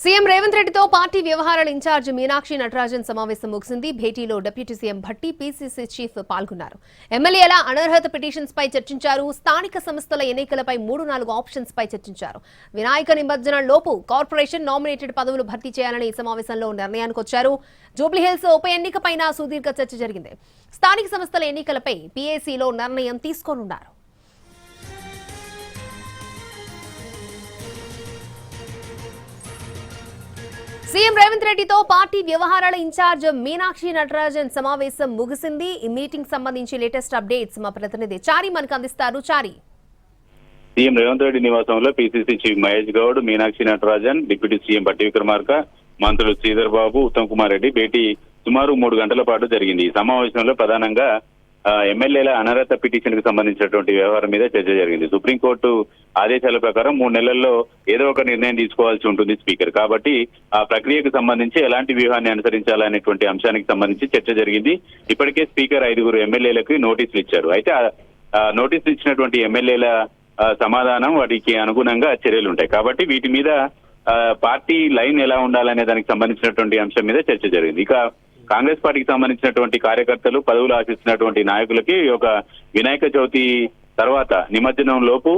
CM Revanth రెడ్డితో party వ్యవహారాల incharge Meenakshi Natarajan సమావేశం ముగిసింది. భేటీలో deputy CM Bhatti, PCC chief పాల్గొన్నారు. ఎమ్మెల్యేల అనర్హత పిటిషన్స్ పై చర్చించారు. స్థానిక సంస్థల ఎన్నికలపై 3-4 ఆప్షన్స్ పై చర్చించారు. వినాయక నిమజ్జనం లోపు కార్పొరేషన్ నామినేటెడ్ పదవులు భర్తీ చేయాలని ఈ సమావేశంలో నిర్ణయానికి వచ్చారు. జూబ్లీహిల్స్ ఉప ఎన్నికపైన సుదీర్ఘ చర్చ జరిగింది. స్థానిక సంస్థల ఎన్నికలపై పీఏసీలో నిర్ణయం తీసుకోనున్నారు. సీఎం రేవంత్ రెడ్డితో పార్టీ వ్యవహారాల ఇన్ఛార్జ్ మీనాక్షి నటరాజన్ సమావేశం ముగిసింది. ఈ మీటింగ్ సంబంధించి లేటెస్ట్ అప్డేట్స్ మా ప్రతినిధి చారి మనకు అందిస్తారు. చారి, సీఎం రేవంత్ రెడ్డి నివాసంలో PCC chief Mahesh Goud, Meenakshi Natarajan, deputy CM Bhatti Vikramarka, మంత్రులు శ్రీధర్ బాబు, ఉత్తమ్ కుమార్ రెడ్డి భేటీ సుమారు 3 గంటల పాటు జరిగింది. ఈ సమావేశంలో ప్రధానంగా ఎమ్మెల్యేల అనర్హత పిటిషన్ కు సంబంధించినటువంటి వ్యవహారం మీద చర్చ జరిగింది. సుప్రీంకోర్టు ఆదేశాల ప్రకారం 3 నెలల్లో ఏదో ఒక నిర్ణయం తీసుకోవాల్సి ఉంటుంది స్పీకర్. కాబట్టి ఆ ప్రక్రియకు సంబంధించి ఎలాంటి వ్యూహాన్ని అనుసరించాలనేటువంటి అంశానికి సంబంధించి చర్చ జరిగింది. ఇప్పటికే స్పీకర్ 5 ఎమ్మెల్యేలకు నోటీసులు ఇచ్చారు. అయితే ఆ నోటీసులు ఇచ్చినటువంటి ఎమ్మెల్యేల సమాధానం వాటికి అనుగుణంగా చర్యలు ఉంటాయి. కాబట్టి వీటి మీద పార్టీ లైన్ ఎలా ఉండాలనే దానికి సంబంధించినటువంటి అంశం మీద చర్చ జరిగింది. ఇక కాంగ్రెస్ పార్టీకి సంబంధించినటువంటి కార్యకర్తలు, పదవులు ఆశిస్తున్నటువంటి నాయకులకి ఒక వినాయక చవితి తర్వాత నిమజ్జనం లోపు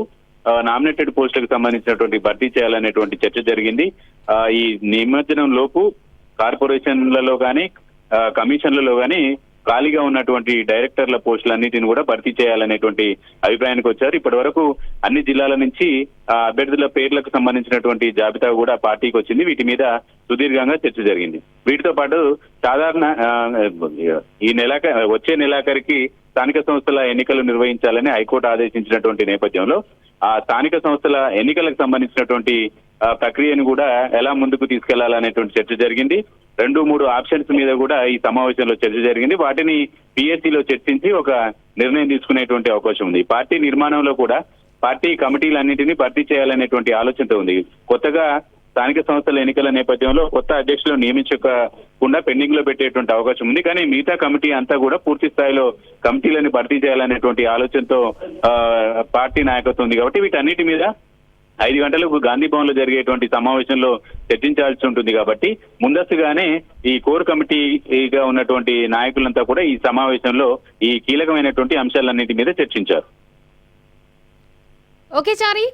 నామినేటెడ్ పోస్టులకు సంబంధించినటువంటి భర్తీ చేయాలనేటువంటి చర్చ జరిగింది. ఈ నిమజ్జనం లోపు కార్పొరేషన్లలో కానీ కమిషన్లలో కానీ ఖాళీగా ఉన్నటువంటి డైరెక్టర్ల పోస్టులన్నిటిని కూడా భర్తీ చేయాలనేటువంటి అభిప్రాయానికి వచ్చారు. ఇప్పటి వరకు అన్ని జిల్లాల నుంచి అభ్యర్థుల పేర్లకు సంబంధించినటువంటి జాబితా కూడా పార్టీకి వచ్చింది. వీటి మీద సుదీర్ఘంగా చర్చ జరిగింది. వీటితో పాటు సాధారణ వచ్చే నెలాఖరికి స్థానిక సంస్థల ఎన్నికలు నిర్వహించాలని హైకోర్టు ఆదేశించినటువంటి నేపథ్యంలో ఆ స్థానిక సంస్థల ఎన్నికలకు సంబంధించినటువంటి ప్రక్రియను కూడా ఎలా ముందుకు తీసుకెళ్లాలనేటువంటి చర్చ జరిగింది. 2-3 ఆప్షన్స్ మీద కూడా ఈ సమావేశంలో చర్చ జరిగింది. వాటిని పీఎస్సీలో చర్చించి ఒక నిర్ణయం తీసుకునేటువంటి అవకాశం ఉంది. పార్టీ నిర్మాణంలో కూడా పార్టీ కమిటీలన్నింటినీ భర్తీ చేయాలనేటువంటి ఆలోచనతో ఉంది. కొత్తగా స్థానిక సంస్థల ఎన్నికల నేపథ్యంలో కొత్త అధ్యక్షులు నియమించకుండా పెండింగ్ లో పెట్టేటువంటి అవకాశం ఉంది. కానీ మిగతా కమిటీ అంతా కూడా పూర్తి స్థాయిలో కమిటీలను భర్తీ చేయాలనేటువంటి ఆలోచనతో పార్టీ నాయకత్వం ఉంది. కాబట్టి వీటన్నిటి మీద 5 గంటలకు గాంధీ భవన్ లో జరిగేటువంటి సమావేశంలో చర్చించాల్సి ఉంటుంది. కాబట్టి ముందస్తుగానే ఈ కోర్ కమిటీగా ఉన్నటువంటి నాయకులంతా కూడా ఈ సమావేశంలో ఈ కీలకమైనటువంటి అంశాలన్నిటి మీద చర్చించారు. ఓకే చారి.